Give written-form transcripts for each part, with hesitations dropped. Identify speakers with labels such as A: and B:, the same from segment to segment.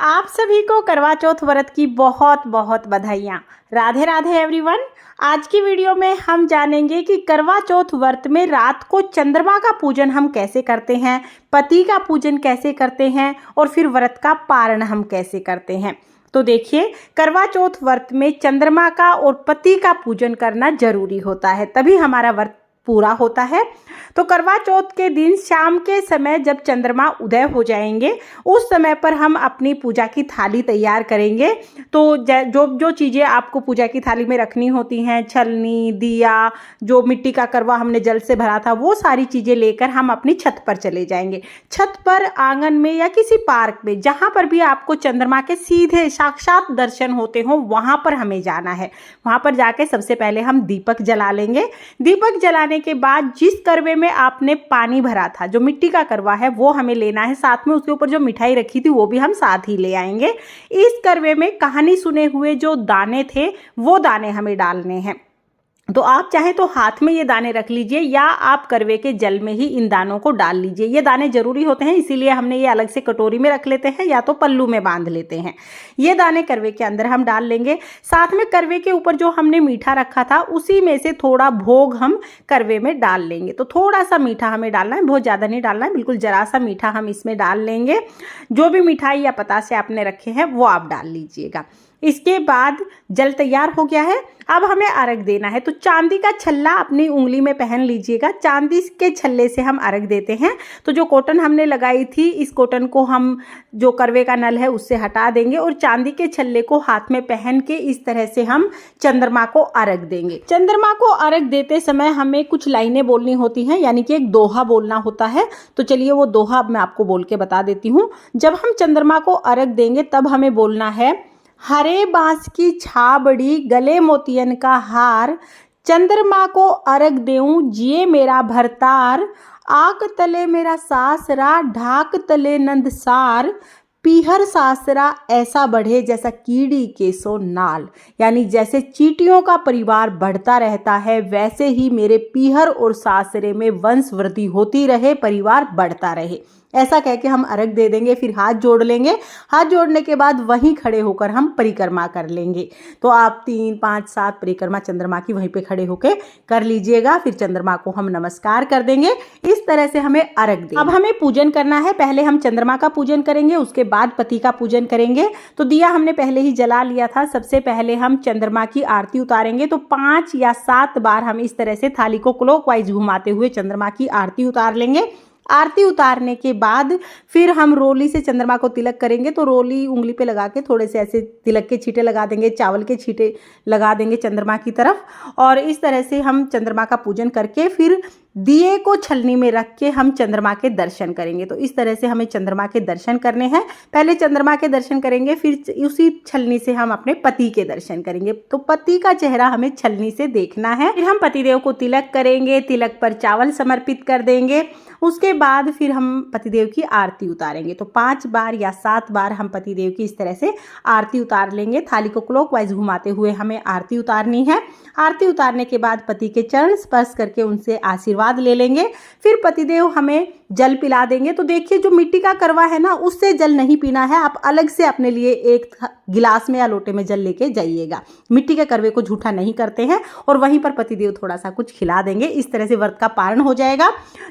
A: आप सभी को करवा चौथ व्रत की बहुत बहुत बधाइयाँ। राधे राधे एवरीवन। आज की वीडियो में हम जानेंगे कि करवा चौथ व्रत में रात को चंद्रमा का पूजन हम कैसे करते हैं, पति का पूजन कैसे करते हैं और फिर व्रत का पारण हम कैसे करते हैं। तो देखिए, करवा चौथ व्रत में चंद्रमा का और पति का पूजन करना जरूरी होता है, तभी हमारा व्रत पूरा होता है। तो करवा चौथ के दिन शाम के समय जब चंद्रमा उदय हो जाएंगे, उस समय पर हम अपनी पूजा की थाली तैयार करेंगे। तो जो जो चीज़ें आपको पूजा की थाली में रखनी होती हैं, छलनी, दिया, जो मिट्टी का करवा हमने जल से भरा था, वो सारी चीज़ें लेकर हम अपनी छत पर चले जाएंगे। छत पर, आंगन में या किसी पार्क में, जहाँ पर भी आपको चंद्रमा के सीधे साक्षात दर्शन होते हो, वहाँ पर हमें जाना है। वहाँ पर जाके सबसे पहले हम दीपक जला लेंगे। दीपक जलाने के बाद जिस करवे में आपने पानी भरा था, जो मिट्टी का करवा है, वो हमें लेना है। साथ में उसके ऊपर जो मिठाई रखी थी वो भी हम साथ ही ले आएंगे। इस करवे में कहानी सुने हुए जो दाने थे, वो दाने हमें डालने हैं। तो आप चाहें तो हाथ में ये दाने रख लीजिए या आप करवे के जल में ही इन दानों को डाल लीजिए। ये दाने जरूरी होते हैं, इसीलिए हमने ये अलग से कटोरी में रख लेते हैं या तो पल्लू में बांध लेते हैं। ये दाने करवे के अंदर हम डाल लेंगे। साथ में करवे के ऊपर जो हमने मीठा रखा था, उसी में से थोड़ा भोग हम करवे में डाल लेंगे। तो थोड़ा सा मीठा हमें डालना है, बहुत ज़्यादा नहीं डालना है, बिल्कुल जरा सा मीठा हम इसमें डाल लेंगे। जो भी मिठाई या पतासे आपने रखे हैं वो आप डाल लीजिएगा। इसके बाद जल तैयार हो गया है। अब हमें अर्घ देना है। तो चांदी का छल्ला अपनी उंगली में पहन लीजिएगा। चांदी के छल्ले से हम अर्घ देते हैं। तो जो कॉटन हमने लगाई थी, इस कॉटन को हम जो करवे का नल है उससे हटा देंगे और चांदी के छल्ले को हाथ में पहन के इस तरह से हम चंद्रमा को अर्घ देंगे। चंद्रमा को अर्घ देते समय हमें कुछ लाइनें बोलनी होती हैं, यानी कि एक दोहा बोलना होता है। तो चलिए वो दोहा अब मैं आपको बोल के बता देती हूँ। जब हम चंद्रमा को अर्घ देंगे तब हमें बोलना है, हरे बांस की छाबड़ी, गले मोतियन का हार, चंद्रमा को अर्घ देऊं, जिए मेरा भरतार, आक तले मेरा सासरा, ढाक तले नंदसार, पीहर सासरा ऐसा बढ़े जैसा कीड़ी के सो नाल। यानी जैसे चींटियों का परिवार बढ़ता रहता है, वैसे ही मेरे पीहर और सासरे में वंश वृद्धि होती रहे, परिवार बढ़ता रहे। ऐसा कह के हम अर्घ दे देंगे। फिर हाथ जोड़ लेंगे। हाथ जोड़ने के बाद वहीं खड़े होकर हम परिक्रमा कर लेंगे। तो आप 3, 5, 7 परिक्रमा चंद्रमा की वहीं पे खड़े होकर कर लीजिएगा। फिर चंद्रमा को हम नमस्कार कर देंगे। इस तरह से हमें अर्घ दें। अब हमें पूजन करना है। पहले हम चंद्रमा का पूजन करेंगे, उसके बाद पति का पूजन करेंगे। तो दिया हमने पहले ही जला लिया था। सबसे पहले हम चंद्रमा की आरती उतारेंगे। तो 5 या 7 बार हम इस तरह से थाली को क्लॉकवाइज घुमाते हुए चंद्रमा की आरती उतार लेंगे। आरती उतारने के बाद फिर हम रोली से चंद्रमा को तिलक करेंगे। तो रोली उंगली पे लगा के थोड़े से ऐसे तिलक के छींटे लगा देंगे, चावल के छींटे लगा देंगे चंद्रमा की तरफ। और इस तरह से हम चंद्रमा का पूजन करके फिर दिए को छलनी में रख के हम चंद्रमा के दर्शन करेंगे। तो इस तरह से हमें चंद्रमा के दर्शन करने हैं। पहले चंद्रमा के दर्शन करेंगे, फिर उसी छलनी से हम अपने पति के दर्शन करेंगे। तो पति का चेहरा हमें छलनी से देखना है। फिर हम पतिदेव को तिलक करेंगे, तिलक पर चावल समर्पित कर देंगे। उसके बाद फिर हम पतिदेव की आरती उतारेंगे। तो 5 बार या 7 बार हम पतिदेव की इस तरह से आरती उतार लेंगे। थाली को क्लॉकवाइज घुमाते हुए हमें आरती उतारनी है। आरती उतारने के बाद पति के चरण स्पर्श करके उनसे आशीर्वाद ले लेंगे। फिर पतिदेव हमें जल पिला देंगे। तो देखिए, जो मिट्टी का करवा है ना, उससे जल नहीं पीना है। आप अलग से अपने लिए एक गिलास में या लोटे में जल लेके जाइएगा। मिट्टी के करवे को झूठा नहीं करते हैं। और वहीं पर पतिदेव थोड़ा सा कुछ खिला देंगे। इस तरह से व्रत का पारण हो जाएगा।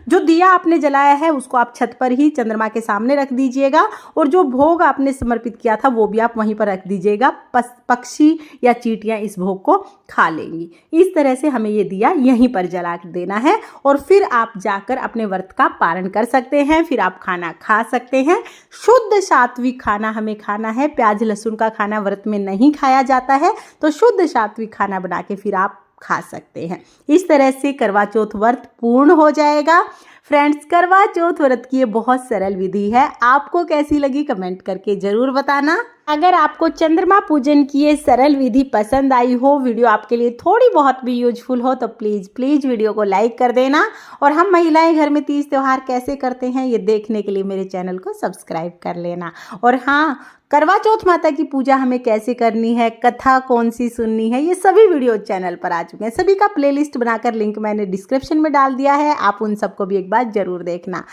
A: जो दिया आपने जलाया है उसको आप छत पर ही चंद्रमा के सामने रख दीजिएगा। और जो भोग आपने समर्पित किया था वो भी आप वहीं पर रख दीजिएगा। पक्षी या चींटियां इस भोग को खा लेंगी। इस तरह से हमें ये दिया यहीं पर जला देना है। और फिर आप जाकर अपने व्रत का पारण कर सकते हैं। फिर आप खाना खा सकते हैं। शुद्ध सात्विक खाना हमें खाना है। प्याज लहसुन का खाना व्रत में नहीं खाया जाता है। तो शुद्ध सात्विक खाना बना के फिर आप खा सकते हैं। इस तरह से करवा चौथ व्रत पूर्ण हो जाएगा। फ्रेंड्स, करवा चौथ व्रत की ये बहुत सरल विधि है। आपको कैसी लगी कमेंट करके जरूर बताना। अगर आपको चंद्रमा पूजन की ये सरल विधि पसंद आई हो, वीडियो आपके लिए थोड़ी बहुत भी यूजफुल हो, तो प्लीज़ वीडियो को लाइक कर देना। और हम महिलाएं घर में तीज त्यौहार कैसे करते हैं ये देखने के लिए मेरे चैनल को सब्सक्राइब कर लेना। और हाँ, करवा चौथ माता की पूजा हमें कैसे करनी है, कथा कौन सी सुननी है, ये सभी वीडियो चैनल पर आ चुके हैं। सभी का प्लेलिस्ट बनाकर लिंक मैंने डिस्क्रिप्शन में डाल दिया है। आप उन सबको भी एक बार जरूर देखना।